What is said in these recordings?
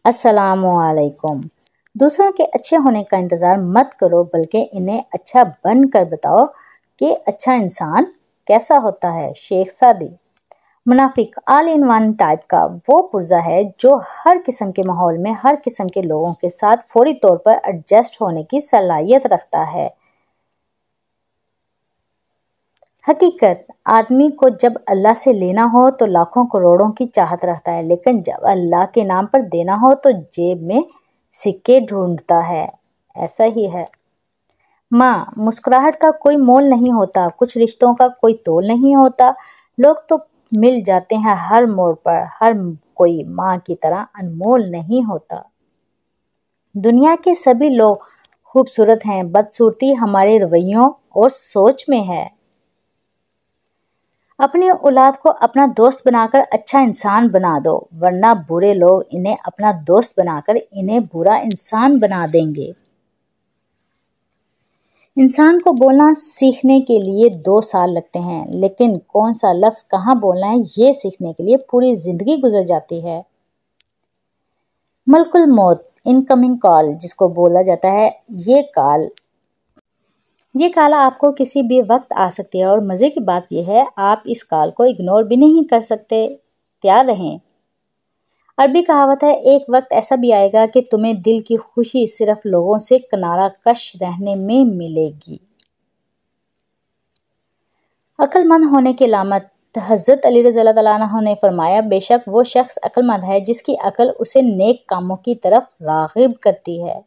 अस्सलाम वालेकुम। दूसरों के अच्छे होने का इंतज़ार मत करो, बल्कि इन्हें अच्छा बन कर बताओ कि अच्छा इंसान कैसा होता है। शेख सादी। मुनाफिक ऑल इन वन टाइप का वो पुर्जा है जो हर किस्म के माहौल में हर किस्म के लोगों के साथ फौरी तौर पर एडजस्ट होने की सलाहियत रखता है। हकीकत, आदमी को जब अल्लाह से लेना हो तो लाखों करोड़ों की चाहत रखता है, लेकिन जब अल्लाह के नाम पर देना हो तो जेब में सिक्के ढूंढता है। ऐसा ही है। माँ, मुस्कुराहट का कोई मोल नहीं होता, कुछ रिश्तों का कोई तोल नहीं होता। लोग तो मिल जाते हैं हर मोड़ पर, हर कोई माँ की तरह अनमोल नहीं होता। दुनिया के सभी लोग खूबसूरत हैं, बदसूरती हमारे रवैयों और सोच में है। अपनी औलाद को अपना दोस्त बनाकर अच्छा इंसान बना दो, वरना बुरे लोग इन्हें अपना दोस्त बनाकर इन्हें बुरा इंसान बना देंगे। इंसान को बोलना सीखने के लिए 2 साल लगते हैं, लेकिन कौन सा लफ्ज़ कहाँ बोलना है ये सीखने के लिए पूरी जिंदगी गुजर जाती है। मलकुल मौत, इनकमिंग कॉल जिसको बोला जाता है, ये कॉल आपको किसी भी वक्त आ सकती है और मज़े की बात यह है आप इस कॉल को इग्नोर भी नहीं कर सकते। तैयार रहें। अरबी कहावत है, एक वक्त ऐसा भी आएगा कि तुम्हें दिल की खुशी सिर्फ लोगों से किनारा कश रहने में मिलेगी। अक्लमंद होने की अलामत, हज़रत अली रज़ियल्लाहु तआला अन्हु ने फरमाया, बेशक वो शख्स अक्लमंद है जिसकी अक्ल उसे नेक कामों की तरफ राग़िब करती है।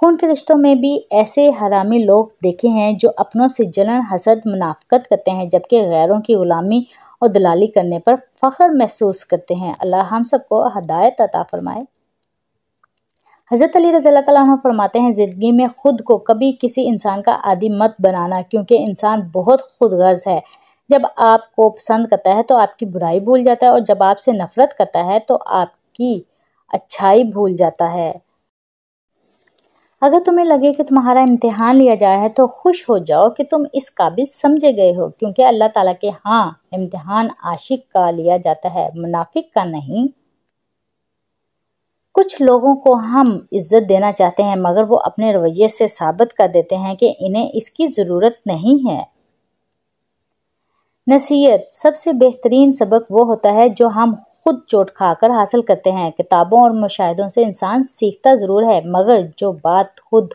खून के रिश्तों में भी ऐसे हरामी लोग देखे हैं जो अपनों से जलन, हसद, मुनाफिकत करते हैं, जबकि गैरों की गुलामी और दलाली करने पर फ़ख्र महसूस करते हैं। अल्लाह हम सबको हिदायत अता फरमाए। हज़रत अली रज़ियल्लाहु तआला अन्हु फरमाते हैं, ज़िंदगी में खुद को कभी किसी इंसान का आदी मत बनाना, क्योंकि इंसान बहुत खुदगर्ज़ है। जब आपको पसंद करता है तो आपकी बुराई भूल जाता है, और जब आपसे नफ़रत करता है तो आपकी अच्छाई भूल जाता है। अगर तुम्हें लगे कि तुम्हारा इम्तिहान लिया जाए है तो खुश हो जाओ कि तुम इस काबिल समझे गए हो, क्योंकि अल्लाह ताला के हाँ इम्तिहान आशिक का लिया जाता है, मुनाफिक का नहीं। कुछ लोगों को हम इज्जत देना चाहते हैं, मगर वो अपने रवैये से साबित कर देते हैं कि इन्हें इसकी ज़रूरत नहीं है। नसीहत, सबसे बेहतरीन सबक वो होता है जो हम खुद चोट खाकर हासिल करते हैं। किताबों और मुशाहिदों से इंसान सीखता ज़रूर है, मगर जो बात खुद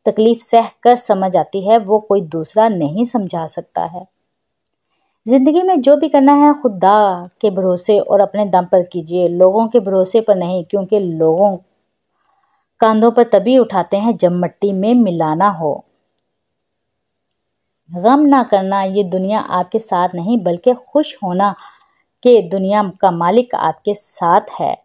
तकलीफ सह कर समझ आती है वो कोई दूसरा नहीं समझा सकता है। ज़िंदगी में जो भी करना है खुदा के भरोसे और अपने दम पर कीजिए, लोगों के भरोसे पर नहीं, क्योंकि लोगों कांधों पर तभी उठाते हैं जब मिट्टी में मिलाना हो। गम ना करना, ये दुनिया आपके साथ नहीं बल्कि खुश होना कि दुनिया का मालिक आपके साथ है।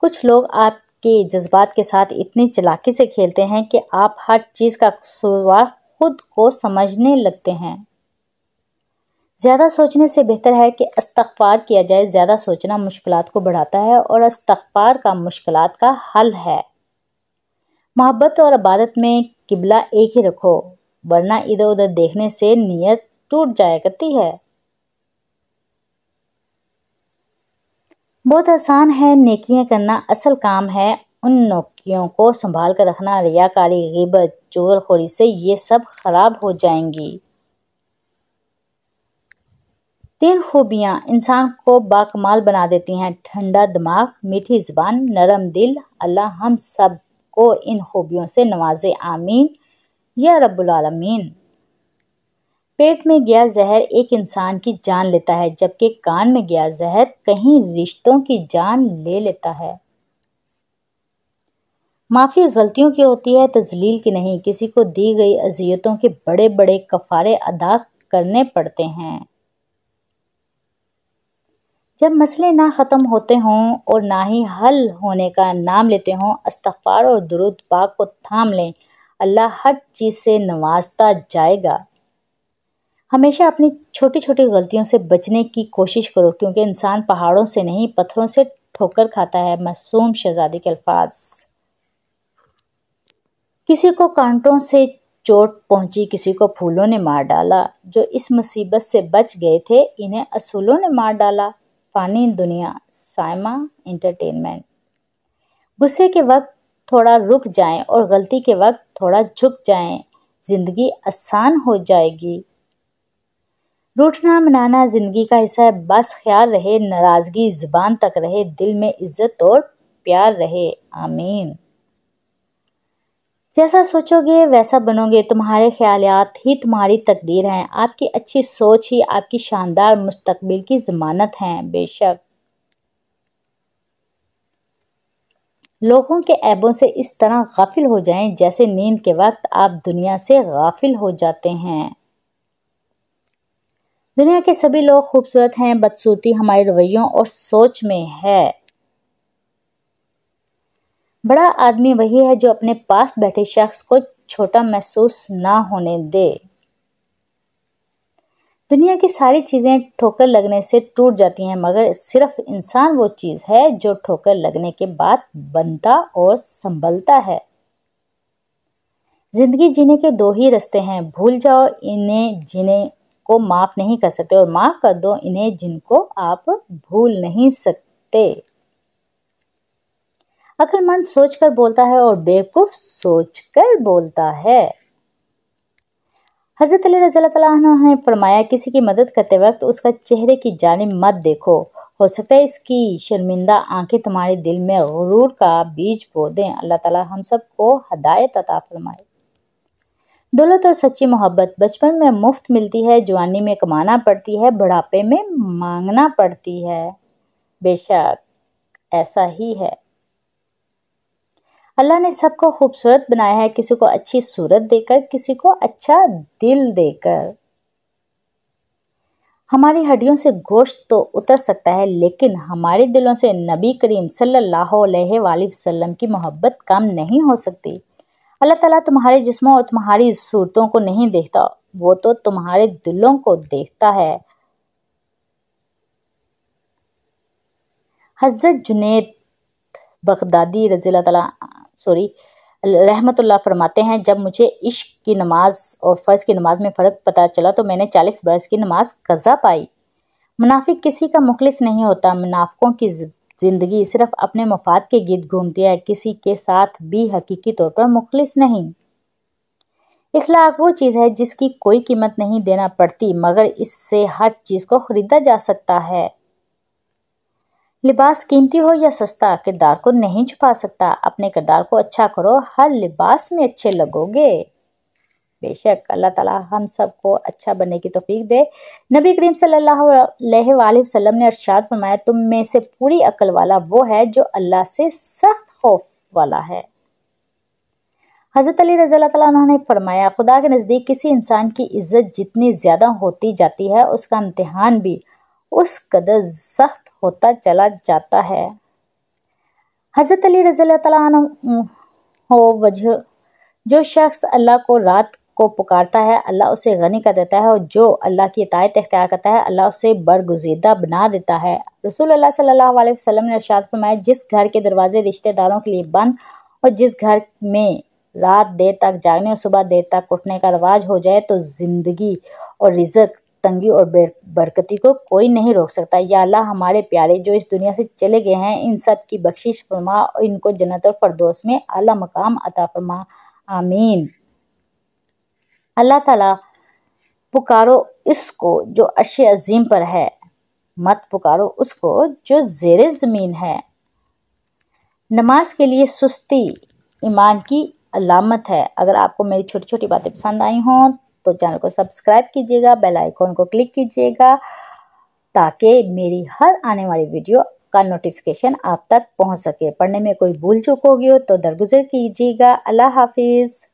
कुछ लोग आपके जज्बात के साथ इतनी चालाकी से खेलते हैं कि आप हर चीज़ का कसूरवार खुद को समझने लगते हैं। ज़्यादा सोचने से बेहतर है कि इस्तग़फ़ार किया जाए। ज़्यादा सोचना मुश्किलात को बढ़ाता है और इस्तग़फ़ार का मुश्किलात का हल है। मोहब्बत और इबादत में किबला एक ही रखो, वरना इधर उधर देखने से नीयत टूट जाया करती है। बहुत आसान है नेकियां करना, असल काम है उन नेकियों को संभाल कर रखना। रियाकारी, ग़ीबत, चुगलखोरी से ये सब खराब हो जाएंगी। 3 खूबियाँ इंसान को बाकमाल बना देती हैं: ठंडा दिमाग, मीठी ज़ुबान, नरम दिल। अल्लाह हम सब को इन खूबियों से नवाजे, आमीन या रब्बुल आलमीन। पेट में गया जहर एक इंसान की जान लेता है, जबकि कान में गया जहर कहीं रिश्तों की जान ले लेता है। माफ़ी गलतियों की होती है, तज़लील की नहीं। किसी को दी गई अज़ियतों के बड़े बड़े कफ़ारे अदा करने पड़ते हैं। जब मसले ना ख़त्म होते हों और ना ही हल होने का नाम लेते हों, इस्तग़फ़ार और दुरूद पाक को थाम लें। अल्लाह हर चीज़ से नवाजता जाएगा। हमेशा अपनी छोटी छोटी गलतियों से बचने की कोशिश करो, क्योंकि इंसान पहाड़ों से नहीं पत्थरों से ठोकर खाता है। मासूम शहज़ादी के अल्फाज। किसी को कांटों से चोट पहुंची, किसी को फूलों ने मार डाला। जो इस मुसीबत से बच गए थे, इन्हें असूलों ने मार डाला। فانی دنیا، سائما انٹرٹینمنٹ۔ غصے کے وقت تھوڑا رک جائیں اور غلطی کے وقت تھوڑا جھک جائیں، زندگی آسان ہو جائے گی۔ روٹھنا منانا زندگی کا حصہ ہے، بس خیال رہے ناراضگی زبان تک رہے، دل میں عزت اور پیار رہے۔ آمین۔ جیسا سوچو گے ویسا بنو گے، تمہارے خیالات ہی تمہاری تقدیر ہیں، آپ کی اچھی سوچ ہی آپ کی شاندار مستقبل کی ضمانت ہے۔ بے شک لوگوں کے عیبوں سے اس طرح غافل ہو جائیں جیسے نیند کے وقت آپ دنیا سے غافل ہو جاتے ہیں۔ دنیا کے سبھی لوگ خوبصورت ہیں، بدصورتی ہمارے رویوں اور سوچ میں ہے۔ بڑا آدمی وہی ہے جو اپنے پاس بیٹھے شخص کو چھوٹا محسوس نہ ہونے دے۔ دنیا کی ساری چیزیں ٹھوکر لگنے سے ٹوٹ جاتی ہیں، مگر صرف انسان وہ چیز ہے جو ٹھوکر لگنے کے بعد بنتا اور سنبھلتا ہے۔ زندگی جینے کے دو ہی راستے ہیں، بھول جاؤ انہیں جنہیں کو معاف نہیں کر سکتے، اور معاف کر دو انہیں جن کو آپ بھول نہیں سکتے۔ عقل مند سوچ کر بولتا ہے اور بیوقوف سوچ کر بولتا ہے۔ حضرت علی رضی اللہ عنہ نے فرمایا، کسی کی مدد کرتے وقت اس کا چہرے کی جانب مت دیکھو، ہو سکتا ہے اس کی شرمندہ آنکھیں تمہارے دل میں غرور کا بیج بو دیں۔ اللہ تعالی ہم سب کو ہدایت عطا فرمائے۔ دولت اور سچی محبت بچپن میں مفت ملتی ہے، جوانی میں کمانا پڑتی ہے، بڑھاپے میں مانگنا پڑتی ہے۔ بے شک ایسا ہی ہے۔ اللہ نے سب کو خوبصورت بنایا ہے، کسی کو اچھی صورت دے کر، کسی کو اچھا دل دے کر۔ ہماری ہڈیوں سے گوشت تو اتر سکتا ہے، لیکن ہمارے دلوں سے نبی کریم صلی اللہ علیہ وآلہ وسلم کی محبت کم نہیں ہو سکتی۔ اللہ تعالیٰ تمہارے جسموں اور تمہاری صورتوں کو نہیں دیکھتا، وہ تو تمہارے دلوں کو دیکھتا ہے۔ حضرت جنید بغدادی رحمت اللہ فرماتے ہیں، جب مجھے عشق کی نماز اور فرض کی نماز میں فرق پتہ چلا تو میں نے 40 برس کی نماز قضا پائی۔ منافق کسی کا مخلص نہیں ہوتا، منافقوں کی زندگی صرف اپنے مفاد کے گرد گھومتی ہے، کسی کے ساتھ بھی حقیقی طور پر مخلص نہیں۔ اخلاق وہ چیز ہے جس کی کوئی قیمت نہیں دینا پڑتی، مگر اس سے ہر چیز کو خریدا جا سکتا ہے۔ لباس قیمتی ہو یا سستا کردار کو نہیں چھپا سکتا، اپنے کردار کو اچھا کرو، ہر لباس میں اچھے لگو گے۔ بے شک اللہ تعالیٰ ہم سب کو اچھا بننے کی توفیق دے۔ نبی کریم صلی اللہ علیہ وآلہ وسلم نے ارشاد فرمایا، تم میں سے پوری عقل والا وہ ہے جو اللہ سے سخت خوف والا ہے۔ حضرت علی رضی اللہ عنہ نے فرمایا، خدا کے نزدیک کسی انسان کی عزت جتنی زیادہ ہوتی جاتی ہے، اس کا امتحان بھی اس قدر سخت ہوتا چلا جاتا ہے۔ حضرت علی رضی اللہ عنہ جو شخص اللہ کو رات کو پکارتا ہے، اللہ اسے غنی کر دیتا ہے، اور جو اللہ کی اطاعت اختیار کرتا ہے، اللہ اسے برگزیدہ بنا دیتا ہے۔ رسول اللہ صلی اللہ علیہ وسلم نے ارشاد فرمایا، جس گھر کے دروازے رشتہ داروں کے لیے بند اور جس گھر میں رات دیر تک جاگنے اور صبح دیر تک اٹھنے کا رواج ہو جائے تو زندگی اور رزق، تنگی اور برکتی کو کوئی نہیں روک سکتا۔ یا اللہ ہمارے پیارے جو اس دنیا سے چلے گئے ہیں، ان سب کی بخشش فرما اور ان کو جنت الفردوس میں اعلیٰ مقام عطا فرما۔ آمین۔ اللہ تعالیٰ پکارو اس کو جو عرش عظیم پر ہے، مت پکارو اس کو جو زیر زمین ہے۔ نماز کے لیے سستی ایمان کی علامت ہے۔ اگر آپ کو میری چھوٹی چھوٹی باتیں پسند آئی ہوں تو چینل کو سبسکرائب کیجیے گا، بیل آئیکن کو کلک کیجیے گا تاکہ میری ہر آنے والی ویڈیو کا نوٹیفیکیشن آپ تک پہنچ سکے۔ پڑھنے میں کوئی بھول چوک ہوگی ہو تو درگزر کیجیے گا۔ اللہ حافظ۔